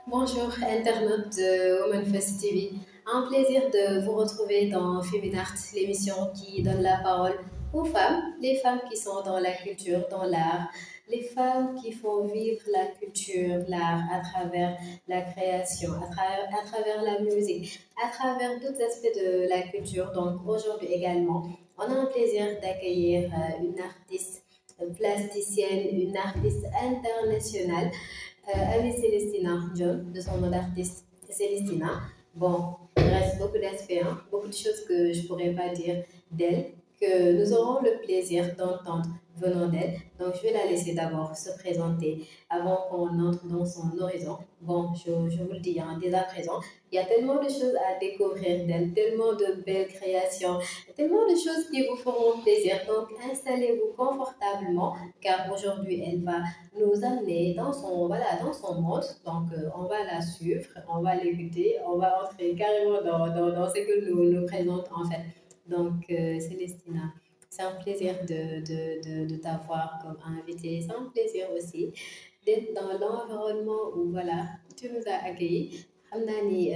Bonjour, internautes de Women First TV. Un plaisir de vous retrouver dans Féminart, l'émission qui donne la parole aux femmes, les femmes qui sont dans la culture, dans l'art, les femmes qui font vivre la culture, l'art à travers la création, à travers la musique, à travers d'autres aspects de la culture. Donc aujourd'hui également, on a un plaisir d'accueillir une artiste plasticienne, une artiste internationale. Amy Célestina John, de son nom d'artiste Célestina. Bon, il reste beaucoup d'aspects, hein, beaucoup de choses que je ne pourrais pas dire d'elle, que nous aurons le plaisir d'entendre venant d'elle. Donc, je vais la laisser d'abord se présenter avant qu'on entre dans son horizon. Bon, je vous le dis, hein, dès à présent, il y a tellement de choses à découvrir d'elle, tellement de belles créations, tellement de choses qui vous feront plaisir. Donc, installez-vous confortablement, car aujourd'hui, elle va nous amener dans son, voilà, dans son monde. Donc, on va la suivre, on va l'écouter, on va entrer carrément dans ce que nous présente en fait. Donc, Célestina, c'est un plaisir de t'avoir comme invité. C'est un plaisir aussi d'être dans l'environnement où voilà, tu nous as accueillis. xam naa ni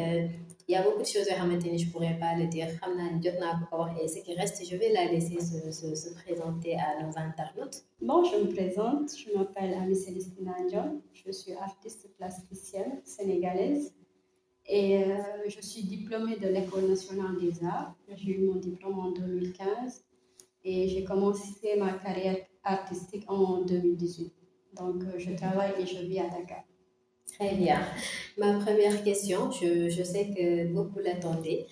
il y a beaucoup de choses yoo xamante ni je pourrais pas le dire xam naa ni jot naa ko wax et ce qui reste je vais la laisser se présenter à nos internautes. Bon, je me présente, je m'appelle Amy Célestina Ndion, je suis artiste plasticienne sénégalaise et je suis diplômée de l'École nationale des arts. J'ai eu mon diplôme en 2015 et j'ai commencé ma carrière artistique en 2018. Donc, je travaille et je vis à Dakar. Très bien. Ma première question, je sais que beaucoup l'attendaient.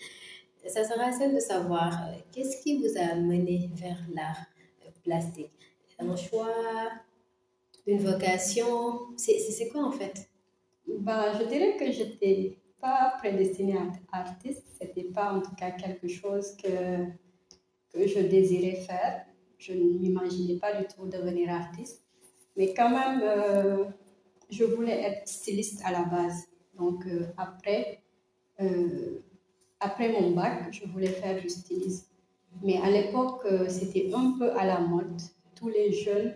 Ça sera celle de savoir qu'est-ce qui vous a mené vers l'art plastique? Un choix, une vocation? C'est quoi en fait? Bah, je dirais que j'étais pas prédestinée à être artiste. C'était pas en tout cas quelque chose que je désirais faire. Je ne m'imaginais pas du tout devenir artiste. Mais quand même, je voulais être styliste à la base. Donc euh, après mon bac, je voulais faire du stylisme. Mais à l'époque, c'était un peu à la mode. Tous les jeunes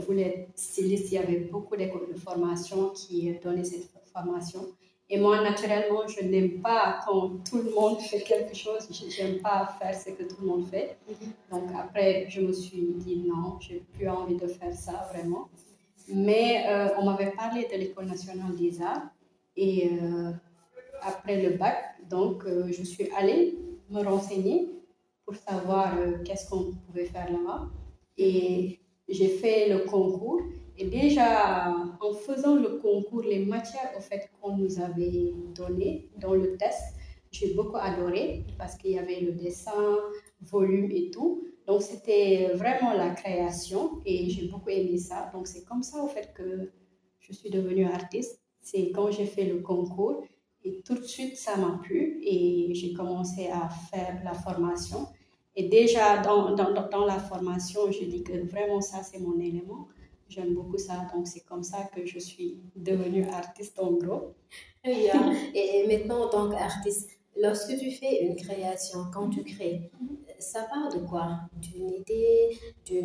voulaient être stylistes. Il y avait beaucoup d'écoles de formation qui donnaient cette formation. Et moi, naturellement, je n'aime pas quand tout le monde fait quelque chose. Je n'aime pas faire ce que tout le monde fait. Donc après, je me suis dit non, j'ai plus envie de faire ça vraiment. Mais on m'avait parlé de l'École nationale des arts et après le bac, donc je suis allée me renseigner pour savoir qu'est-ce qu'on pouvait faire là-bas. Et j'ai fait le concours. Et déjà, en faisant le concours, les matières au fait, qu'on nous avait données dans le test, j'ai beaucoup adoré parce qu'il y avait le dessin, volume et tout. Donc, c'était vraiment la création et j'ai beaucoup aimé ça. Donc, c'est comme ça, au fait, que je suis devenue artiste. C'est quand j'ai fait le concours et tout de suite, ça m'a plu et j'ai commencé à faire la formation. Et déjà, dans la formation, je dis que vraiment, ça, c'est mon élément. J'aime beaucoup ça. Donc, c'est comme ça que je suis devenue artiste en gros. Très bien. Et maintenant, en tant qu'artiste, lorsque tu fais une création, quand tu crées, ça part de quoi? D'une idée, des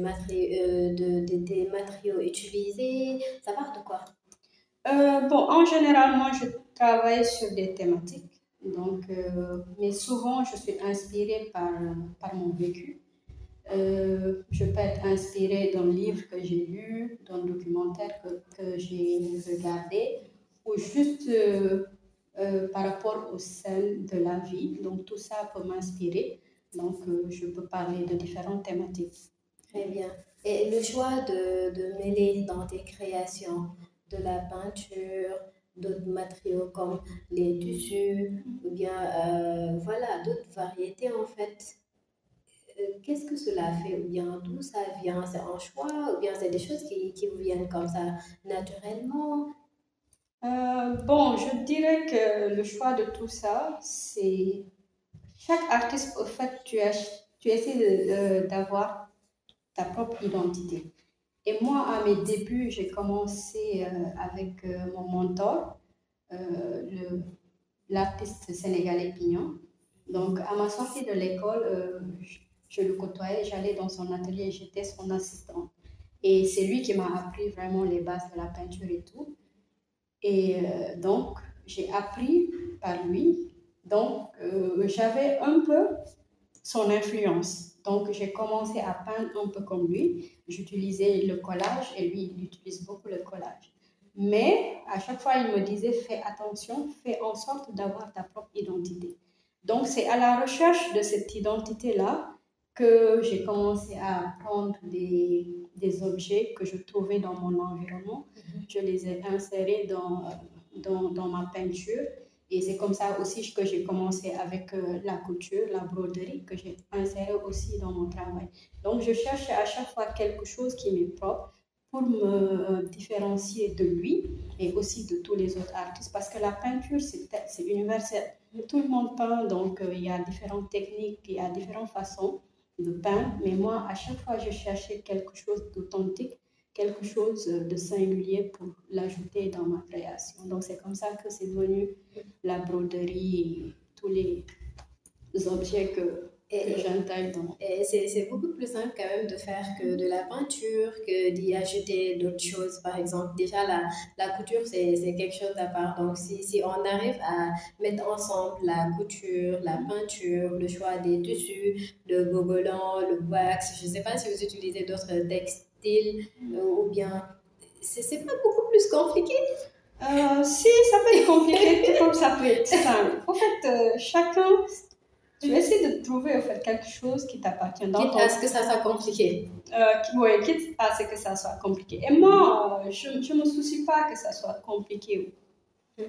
matériaux utilisés, ça part de quoi? Bon, en général, moi, je travaille sur des thématiques. Donc, mais souvent, je suis inspirée par mon vécu. Je peux être inspirée d'un livre que j'ai lu, d'un documentaire que j'ai regardé, ou juste par rapport aux scènes de la vie. Donc, tout ça peut m'inspirer. Donc, je peux parler de différentes thématiques. Très bien. Et le choix de mêler dans tes créations de la peinture, d'autres matériaux comme les tissus, ou bien voilà, d'autres variétés en fait. Qu'est-ce que cela fait? Ou bien d'où ça vient? C'est un choix? Ou bien c'est des choses qui vous viennent comme ça naturellement? Bon, je dirais que le choix de tout ça, c'est chaque artiste, au fait, tu essaies d'avoir ta propre identité. Et moi, à mes débuts, j'ai commencé avec mon mentor, l'artiste sénégalais Pignon. Donc, à ma sortie de l'école, je le côtoyais, j'allais dans son atelier, j'étais son assistante. Et c'est lui qui m'a appris vraiment les bases de la peinture et tout. Et donc, j'ai appris par lui. Donc, j'avais un peu son influence. Donc, j'ai commencé à peindre un peu comme lui. J'utilisais le collage et lui, il utilise beaucoup le collage. Mais à chaque fois, il me disait, fais attention, fais en sorte d'avoir ta propre identité. Donc, c'est à la recherche de cette identité-là que j'ai commencé à prendre des objets que je trouvais dans mon environnement. Je les ai insérés dans ma peinture. Et c'est comme ça aussi que j'ai commencé avec la couture, la broderie, que j'ai inséré aussi dans mon travail. Donc, je cherche à chaque fois quelque chose qui m'est propre pour me différencier de lui et aussi de tous les autres artistes, parce que la peinture, c'est universel. Tout le monde peint, donc il y a différentes techniques, il y a différentes façons de peindre, mais moi, à chaque fois, je cherchais quelque chose d'authentique, quelque chose de singulier pour l'ajouter dans ma création. Donc, c'est comme ça que c'est devenu la broderie et tous les objets que j'intègre dans. Et c'est beaucoup plus simple quand même de faire que de la peinture, que d'y ajouter d'autres choses. Par exemple, déjà la couture, c'est quelque chose à part. Donc, si on arrive à mettre ensemble la couture, la peinture, le choix des tissus, le gogolan, le wax, je ne sais pas si vous utilisez d'autres textiles ou bien... C'est pas beaucoup plus compliqué? Si, ça peut être compliqué, tout comme ça peut être simple. En fait, chacun, tu essaies de trouver en fait, quelque chose qui t'appartient. Quitte à ce que ça soit compliqué. Oui, quitte à ce que ça soit compliqué. Et moi, je ne me soucie pas que ça soit compliqué ou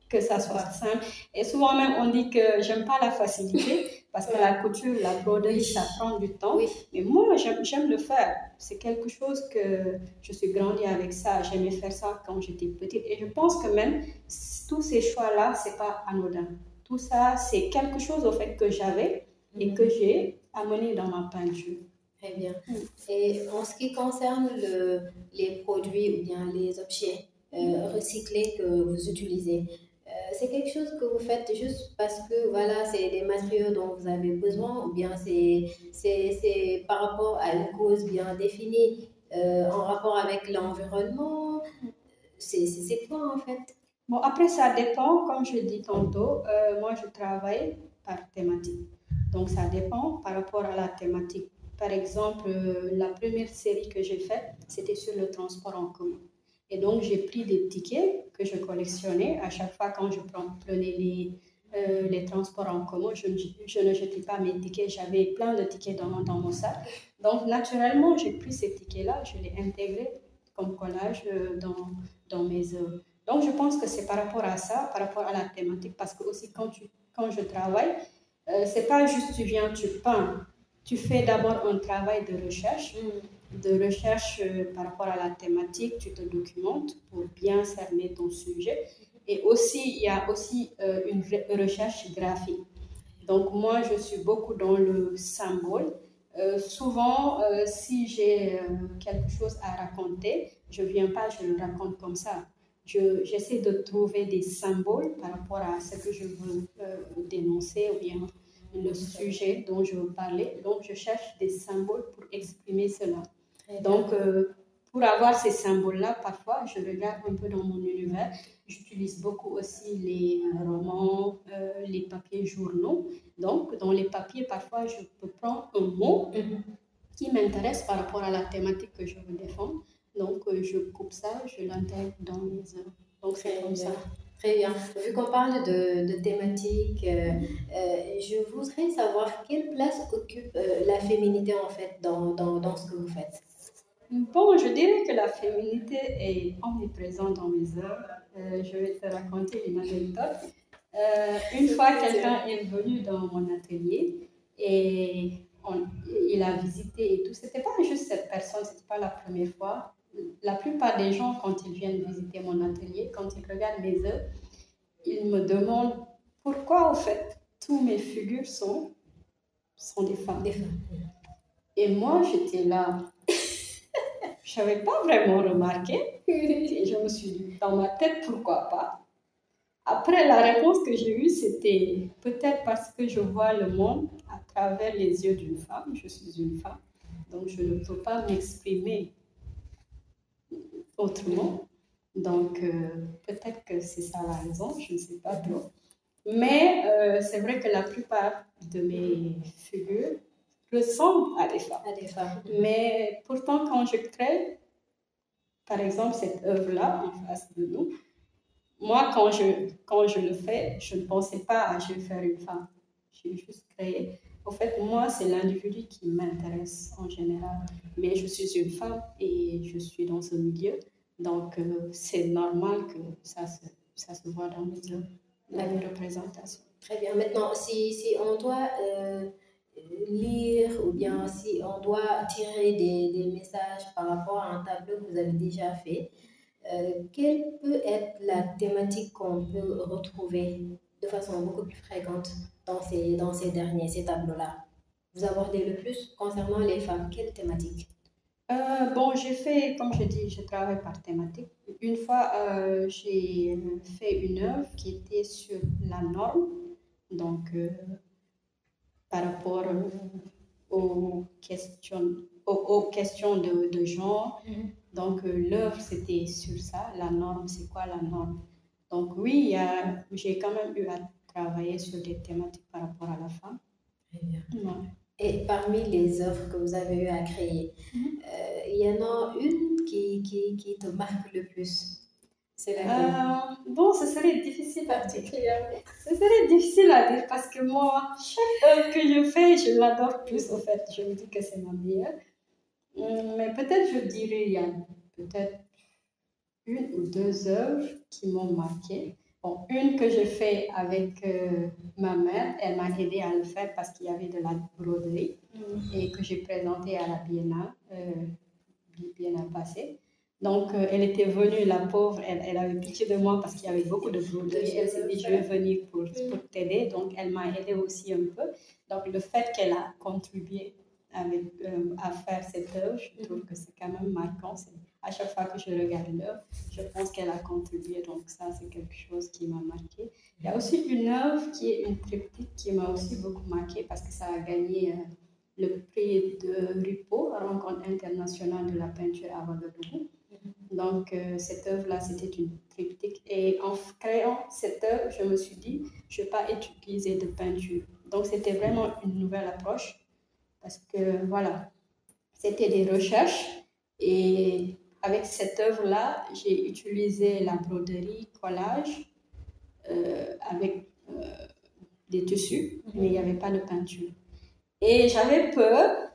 que ça soit simple. Et souvent même, on dit que j'aime pas la facilité parce que la couture, la broderie, ça prend du temps. Oui. Mais moi, j'aime le faire. C'est quelque chose que je suis grandie avec ça. J'aimais faire ça quand j'étais petite. Et je pense que même tous ces choix-là, c'est pas anodin. Tout ça, c'est quelque chose au fait que j'avais et que j'ai amené dans ma peinture. Très bien. Et en ce qui concerne les produits ou bien les objets recyclés que vous utilisez, c'est quelque chose que vous faites juste parce que voilà, c'est des matériaux dont vous avez besoin ou bien c'est par rapport à une cause bien définie en rapport avec l'environnement? C'est quoi en fait? Bon, après, ça dépend, comme je dis tantôt, moi je travaille par thématique. Donc, ça dépend par rapport à la thématique. Par exemple, la première série que j'ai faite, c'était sur le transport en commun. Et donc, j'ai pris des tickets que je collectionnais. À chaque fois, quand je prenais les transports en commun, je ne jetais pas mes tickets. J'avais plein de tickets dans mon sac. Donc, naturellement, j'ai pris ces tickets-là, je les intégrés comme collage dans mes œuvres. Donc, je pense que c'est par rapport à ça, par rapport à la thématique, parce que aussi quand je travaille, c'est pas juste tu viens, tu peins. Tu fais d'abord un travail de recherche par rapport à la thématique, tu te documentes pour bien cerner ton sujet. Et aussi, il y a aussi une recherche graphique. Donc, moi, je suis beaucoup dans le symbole. Souvent, si j'ai quelque chose à raconter, je ne viens pas, je le raconte comme ça. J'essaie de trouver des symboles par rapport à ce que je veux dénoncer ou bien le sujet dont je veux parler. Donc, je cherche des symboles pour exprimer cela. Donc, pour avoir ces symboles-là, parfois, je regarde un peu dans mon univers. J'utilise beaucoup aussi les romans, les papiers journaux. Donc, dans les papiers, parfois, je peux prendre un mot qui m'intéresse par rapport à la thématique que je veux défendre. Donc, je coupe ça, je l'intègre dans mes œuvres. Donc, c'est comme ça. Très bien. Vu qu'on parle de thématiques, je voudrais savoir quelle place occupe la féminité en fait dans ce que vous faites. Bon, je dirais que la féminité est omniprésente dans mes œuvres. Je vais te raconter une anecdote. Une fois, quelqu'un est venu dans mon atelier et il a visité et tout. C'était pas juste cette personne, c'était pas la première fois. La plupart des gens, quand ils viennent visiter mon atelier, quand ils regardent mes œuvres, ils me demandent pourquoi, au fait, tous mes figures sont des femmes. Et moi, j'étais là. Je n'avais pas vraiment remarqué. Et je me suis dit, dans ma tête, pourquoi pas? Après, la réponse que j'ai eue, c'était peut-être parce que je vois le monde à travers les yeux d'une femme. Je suis une femme, donc je ne peux pas m'exprimer autrement. Donc, peut-être que c'est ça la raison, je ne sais pas trop. Mais c'est vrai que la plupart de mes figures ressemblent à des femmes. À des femmes. Mais pourtant, quand je crée, par exemple, cette œuvre-là en face de nous, moi, quand je le fais, je ne pensais pas à je vais faire une femme. J'ai juste créé. En fait, moi, c'est l'individu qui m'intéresse en général. Mais je suis une femme et je suis dans ce milieu. Donc, c'est normal que ça se voit dans mes œuvres, dans mes représentations. Très bien. Maintenant, si on doit lire ou bien si on doit tirer des messages par rapport à un tableau que vous avez déjà fait, quelle peut être la thématique qu'on peut retrouver de façon beaucoup plus fréquente dans ces tableaux-là? Vous abordez le plus concernant les femmes, quelle thématique? Bon, j'ai fait, comme je dis, je travaille par thématique. Une fois, j'ai fait une œuvre qui était sur la norme, donc par rapport aux questions de genre. Donc, l'œuvre, c'était sur ça. La norme, c'est quoi la norme? Donc, oui, j'ai quand même eu à travailler sur des thématiques par rapport à la femme. Très bien. Ouais. Et parmi les œuvres que vous avez eu à créer, il y en a une qui te marque le plus. C'est laquelle? Bon, ce serait difficile particulièrement. Ce serait difficile à dire parce que moi, chaque œuvre que je fais, je l'adore plus. Au fait, je me dis que c'est ma meilleure. Mais peut-être, je dirais, il y a peut-être une ou deux œuvres qui m'ont marqué. Bon, une que j'ai fait avec ma mère, elle m'a aidé à le faire parce qu'il y avait de la broderie et que j'ai présenté à la Biennale passée. Donc, elle était venue, la pauvre, elle avait pitié de moi parce qu'il y avait beaucoup de broderie. Elle s'est dit, je vais venir pour t'aider. Donc, elle m'a aidé aussi un peu. Donc, le fait qu'elle a contribué à faire cette œuvre, je trouve que c'est quand même marquant. À chaque fois que je regarde l'œuvre, je pense qu'elle a contribué. Donc, ça, c'est quelque chose qui m'a marqué. Il y a aussi une œuvre qui est une triptyque qui m'a aussi beaucoup marqué parce que ça a gagné le prix de RIPO, Rencontre internationale de la peinture à Ouagadougou. Donc, cette œuvre-là, c'était une triptyque. Et en créant cette œuvre, je me suis dit, je ne vais pas utiliser de peinture. Donc, c'était vraiment une nouvelle approche parce que, voilà, c'était des recherches. Et avec cette œuvre-là, j'ai utilisé la broderie, collage, avec des tissus, mais il n'y avait pas de peinture. Et j'avais peur,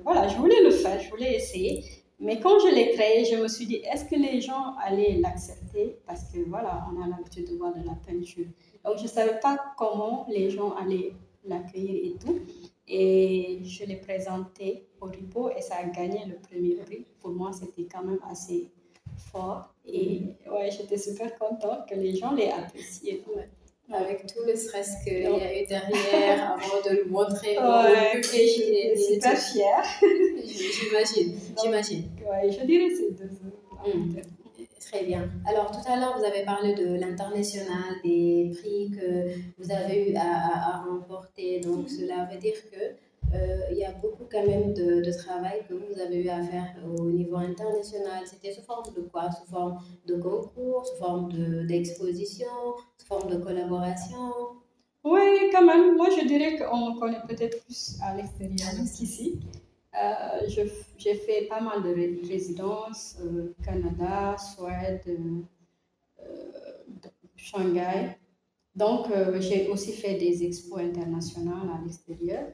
voilà, je voulais le faire, je voulais essayer. Mais quand je l'ai créé, je me suis dit, est-ce que les gens allaient l'accepter? Parce que voilà, on a l'habitude de voir de la peinture. Donc, je ne savais pas comment les gens allaient l'accueillir et tout. Et je l'ai présenté au RIPO et ça a gagné le premier prix. Pour moi, c'était quand même assez fort. Et ouais, j'étais super contente que les gens l'aient apprécié. Ouais. Avec tout le stress qu'il y a eu derrière avant de le montrer au public. J'étais super fière. J'imagine. Ouais, je dirais ces deux œuvres. Très bien. Alors, tout à l'heure, vous avez parlé de l'international, des prix que vous avez eu à remporter. Donc, cela veut dire que il y a beaucoup quand même de travail que vous avez eu à faire au niveau international. C'était sous forme de quoi? Sous forme de concours, sous forme d'exposition, sous forme de collaboration? Oui, quand même. Moi, je dirais qu'on me connaît peut-être plus à l'extérieur qu'ici. J'ai fait pas mal de résidences, Canada, Suède, Shanghai. Donc, j'ai aussi fait des expos internationales à l'extérieur.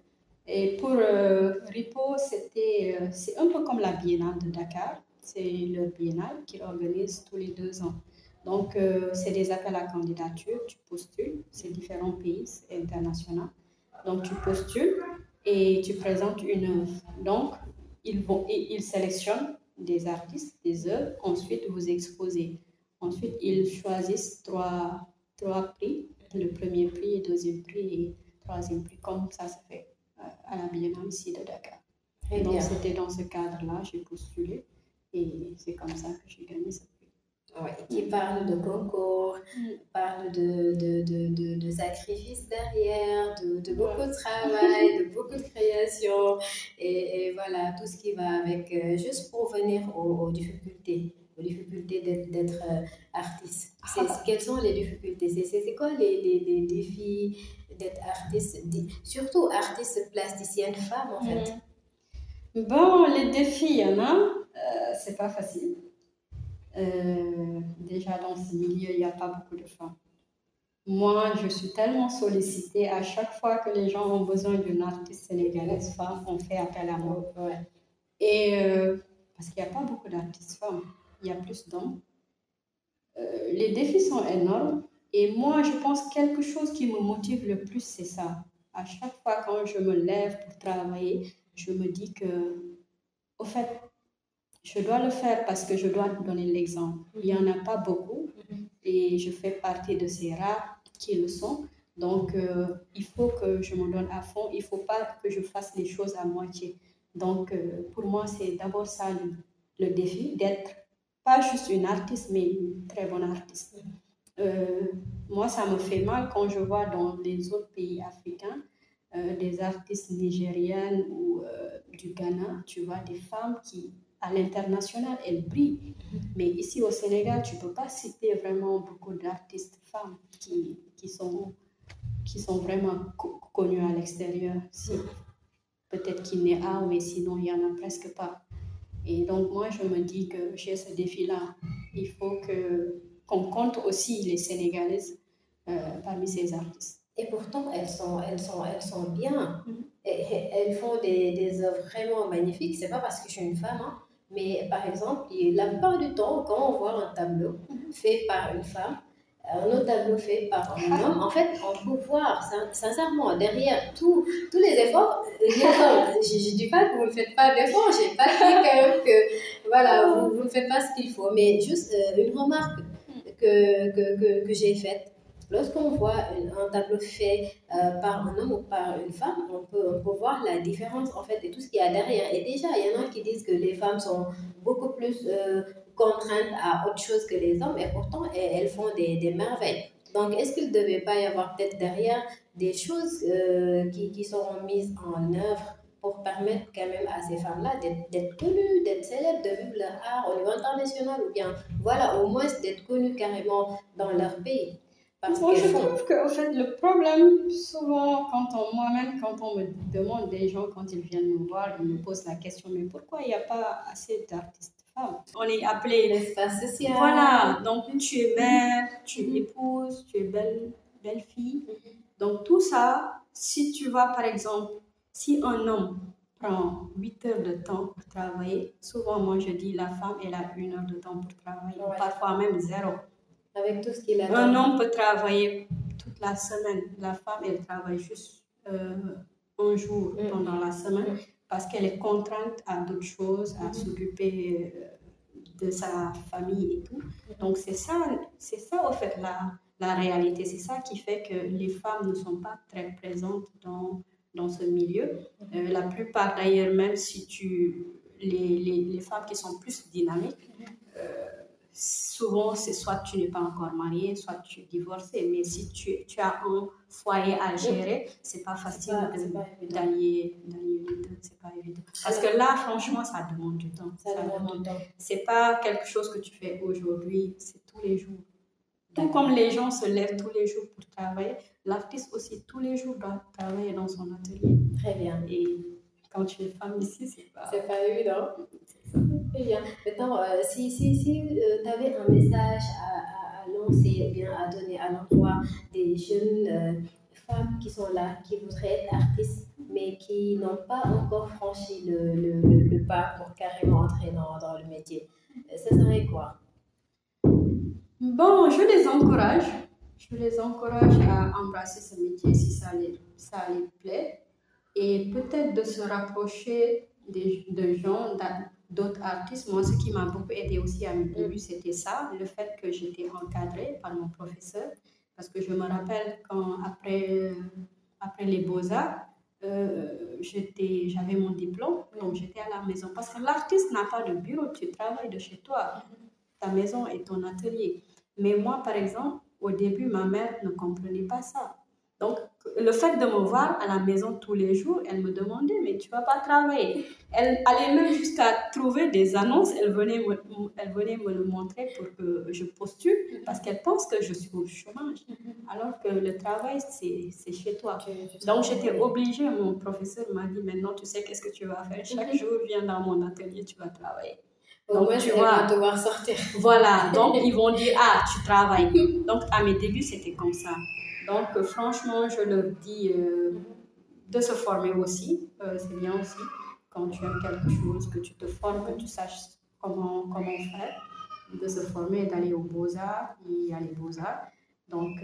Et pour RIPO, c'est un peu comme la Biennale de Dakar. C'est leur biennale qu'ils organisent tous les 2 ans. Donc, c'est des appels à candidature, tu postules, c'est différents pays, c'est international. Donc, tu postules et tu présentes une œuvre. Donc, ils sélectionnent des artistes, des œuvres, ensuite vous exposez. Ensuite, ils choisissent trois prix, le premier prix, le deuxième prix et troisième prix, comme ça se fait à la Biennale ici de Dakar. Très Donc, bien. c'était dans ce cadre-là, j'ai postulé et c'est comme ça que j'ai gagné ce prix. Ouais, qui parle de concours, parle de sacrifices derrière, de beaucoup de travail, de beaucoup de création et voilà, tout ce qui va avec, juste pour venir aux difficultés aux difficultés d'être artiste. Ah bah, Quelles sont les difficultés? C'est quoi les défis d'être artiste, surtout artiste plasticienne femme en fait? bon, les défis, il y en a. C'est pas facile. Déjà, dans ce milieu, il n'y a pas beaucoup de femmes. Moi, je suis tellement sollicitée à chaque fois que les gens ont besoin d'une artiste sénégalaise femme, on fait appel à moi. Ouais. Et parce qu'il n'y a pas beaucoup d'artistes femmes, il y a plus d'hommes. Les défis sont énormes. Et moi, je pense que quelque chose qui me motive le plus, c'est ça. À chaque fois quand je me lève pour travailler, je me dis que, au fait, je dois le faire parce que je dois donner l'exemple. Il n'y en a pas beaucoup et je fais partie de ces rares qui le sont. Donc, il faut que je me donne à fond. Il ne faut pas que je fasse les choses à moitié. Donc, pour moi, c'est d'abord ça le défi, d'être pas juste une artiste, mais une très bonne artiste. Moi, ça me fait mal quand je vois dans les autres pays africains des artistes nigériennes ou du Ghana, tu vois, des femmes qui, à l'international, elles brillent. Mais ici au Sénégal, tu ne peux pas citer vraiment beaucoup d'artistes femmes qui sont vraiment connues à l'extérieur. Si, peut-être Kinéa, mais sinon, il n'y en a presque pas. Et donc, moi, je me dis que j'ai ce défi-là. Il faut qu'on compte aussi les Sénégalaises parmi ces artistes. Et pourtant, elles sont bien. Elles font des œuvres vraiment magnifiques. C'est pas parce que je suis une femme, hein, mais par exemple, la plupart du temps, quand on voit un tableau fait par une femme, un autre tableau fait par un homme, en fait, on peut voir sincèrement derrière tous les efforts, je ne dis pas que vous ne faites pas d'efforts, je n'ai pas dit quand même que voilà, vous ne faites pas ce qu'il faut, mais juste une remarque que j'ai faite. Lorsqu'on voit un tableau fait par un homme ou par une femme, on peut voir la différence en fait de tout ce qu'il y a derrière. Et déjà, il y en a qui disent que les femmes sont beaucoup plus contraintes à autre chose que les hommes, et pourtant elles font des merveilles. Donc, est-ce qu'il ne devait pas y avoir peut-être derrière des choses qui seront mises en œuvre pour permettre quand même à ces femmes-là d'être connues, d'être célèbres, de vivre leur art au niveau international, ou bien, voilà, au moins d'être connues carrément dans leur pays? Parce Moi, je qu'elles font. trouve que, en fait, le problème, souvent, moi-même, quand on me demande, des gens, quand ils viennent me voir, ils me posent la question, mais pourquoi il n'y a pas assez d'artistes femmes? On est appelé L'espace social. Voilà, donc tu es mère, tu es épouse, tu es belle fille. Donc tout ça, si tu vas, par exemple, si un homme prend 8 heures de temps pour travailler, souvent, moi, je dis, la femme, elle a 1 heure de temps pour travailler, Ouais. parfois même 0. Avec tout ce qu'il a. Un homme peut travailler toute la semaine. La femme, elle travaille juste un jour pendant la semaine parce qu'elle est contrainte à d'autres choses, à s'occuper de sa famille et tout. Donc, c'est ça en fait, la réalité. C'est ça qui fait que les femmes ne sont pas très présentes dans ce milieu. La plupart, d'ailleurs, même si les femmes qui sont plus dynamiques, souvent, c'est soit tu n'es pas encore marié, soit tu es divorcé. Mais si tu as un foyer à gérer, c'est pas facile d'allier les deux. C'est pas évident. Parce que là, franchement, ça demande du temps. C'est pas quelque chose que tu fais aujourd'hui, c'est tous les jours. Tout comme les gens se lèvent tous les jours pour travailler, l'artiste aussi tous les jours doit travailler dans son atelier. Très bien. Et quand tu es femme ici, c'est pas évident. Très bien. Maintenant, si tu avais un message à lancer ou bien à donner à l'endroit des jeunes femmes qui sont là, qui voudraient être artistes, mais qui n'ont pas encore franchi le pas pour carrément entrer dans le métier, ça serait quoi? Bon, je les encourage. Je les encourage à embrasser ce métier si ça les plaît. Et peut-être de se rapprocher de gens, d'autres artistes. Moi, ce qui m'a beaucoup aidé aussi à mes débuts, c'était ça, le fait que j'étais encadrée par mon professeur. Parce que je me rappelle quand, après les beaux-arts, j'avais mon diplôme, donc j'étais à la maison. Parce que l'artiste n'a pas de bureau, tu travailles de chez toi. Ta maison est ton atelier. Mais moi, par exemple, au début, ma mère ne comprenait pas ça. Donc, le fait de me voir à la maison tous les jours, elle me demandait, mais tu vas pas travailler. Elle allait même jusqu'à trouver des annonces, elle venait me le montrer pour que je postule, parce qu'elle pense que je suis au chômage, alors que le travail, c'est chez toi. Donc, j'étais obligée, mon professeur m'a dit, maintenant, tu sais qu'est-ce que tu vas faire. Chaque jour, viens dans mon atelier, tu vas travailler. Donc, tu vas devoir sortir. Voilà, donc ils vont dire, ah, tu travailles. Donc, à mes débuts, c'était comme ça. Donc, franchement, je leur dis de se former aussi. C'est bien aussi, quand tu aimes quelque chose, que tu te formes, que tu saches comment faire, de se former, d'aller aux Beaux-Arts. Il y a les Beaux-Arts. Donc,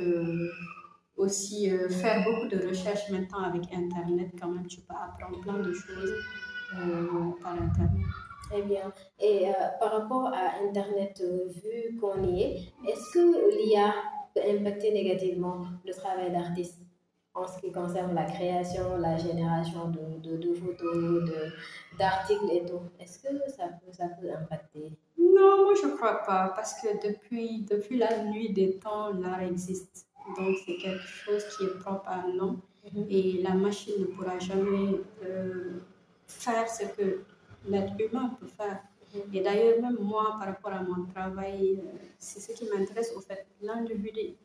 aussi, faire beaucoup de recherches maintenant avec Internet, quand même, tu peux apprendre plein de choses par Internet. Très bien. Et par rapport à Internet, vu qu'on y est-ce que l'IA peut impacter négativement le travail d'artiste en ce qui concerne la création, la génération de photos, d'articles et tout? Est-ce que ça peut impacter? Non, moi je ne crois pas, parce que depuis la nuit des temps, l'art existe. Donc c'est quelque chose qui est propre à l'homme et la machine ne pourra jamais faire ce que l'être humain peut faire. Et d'ailleurs, même moi, par rapport à mon travail, c'est ce qui m'intéresse au fait, l'individu.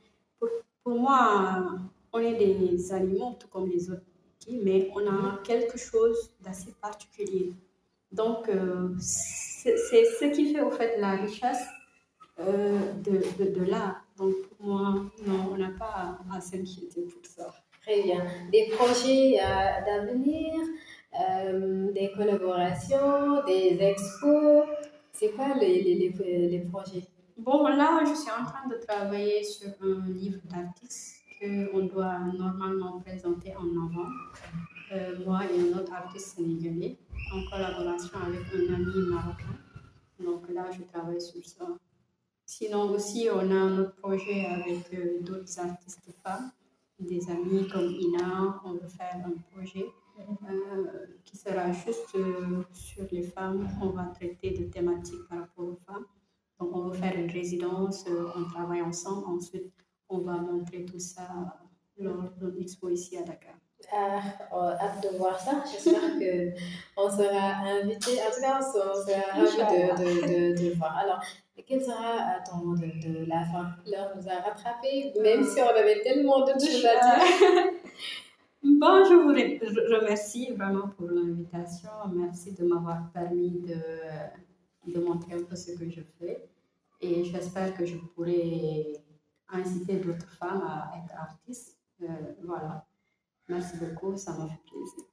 Pour moi, on est des animaux, tout comme les autres, mais on a quelque chose d'assez particulier. Donc, c'est ce qui fait au fait la richesse de l'art. Donc, pour moi, non, on n'a pas à s'inquiéter pour ça. Très bien. Des projets d'avenir, des collaborations, des expos. C'est quoi les projets? Bon, là, je suis en train de travailler sur un livre d'artistes qu'on doit normalement présenter en novembre. Moi et un autre artiste sénégalais, en collaboration avec un ami marocain. Donc là, je travaille sur ça. Sinon aussi, on a un autre projet avec d'autres artistes femmes, des amis comme Ina. On veut faire un projet qui sera juste sur les femmes. On va traiter de thématiques par rapport aux femmes. Donc, on va faire une résidence, on travaille ensemble. Ensuite, on va montrer tout ça lors de l'expo ici à Dakar. Hâte de voir ça. J'espère qu'on sera invité. En tout cas, on sera ravis de voir. Alors, quel sera ton mot de la fin? L'heure nous a rattrapés, même si on avait tellement de choses à dire. Bon, je vous remercie vraiment pour l'invitation. Merci de m'avoir permis de montrer un peu ce que je fais. Et j'espère que je pourrai inciter d'autres femmes à être artistes. Voilà. Merci beaucoup, ça m'a fait plaisir.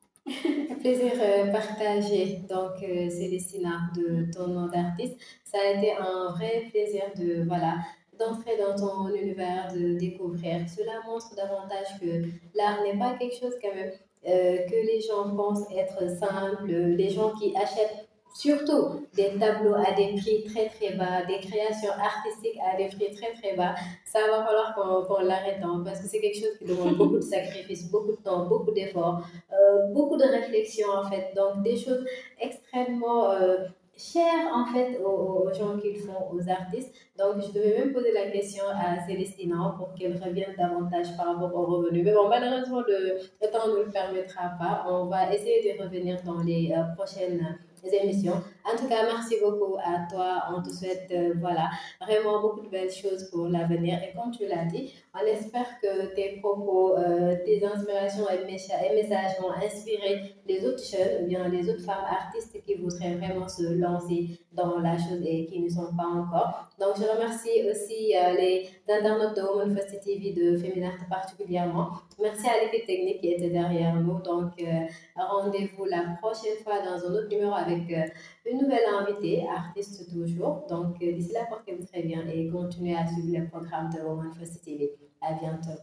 Un plaisir partagé. Donc, Célestina, de ton nom d'artiste. Ça a été un vrai plaisir d'entrer dans ton univers, de découvrir. Cela montre davantage que l'art n'est pas quelque chose quand même que les gens pensent être simple. Les gens qui achètent surtout des tableaux à des prix très très bas, des créations artistiques à des prix très très bas, ça va falloir qu'on l'arrête parce que c'est quelque chose qui demande beaucoup de sacrifices, beaucoup de temps, beaucoup d'efforts, beaucoup de réflexion en fait. Donc des choses extrêmement chères en fait aux gens qui le font, aux artistes. Donc je devais même poser la question à Célestina pour qu'elle revienne davantage par rapport aux revenus. Mais bon, malheureusement le temps ne le permettra pas. On va essayer de revenir dans les prochaines émissions. En tout cas, merci beaucoup à toi. On te souhaite vraiment beaucoup de belles choses pour l'avenir. Et comme tu l'as dit, on espère que tes propos, tes inspirations et messages vont inspirer les autres jeunes ou bien les autres femmes artistes qui voudraient vraiment se lancer dans la chose et qui ne sont pas encore. Donc, je remercie aussi les internautes de Women First TV de Féminart particulièrement. Merci à l'équipe technique qui était derrière nous. Donc, rendez-vous la prochaine fois dans un autre numéro avec une nouvelle invitée, artiste toujours. Donc, d'ici là, portez-vous très bien et continuez à suivre les programmes de Women First TV. À bientôt.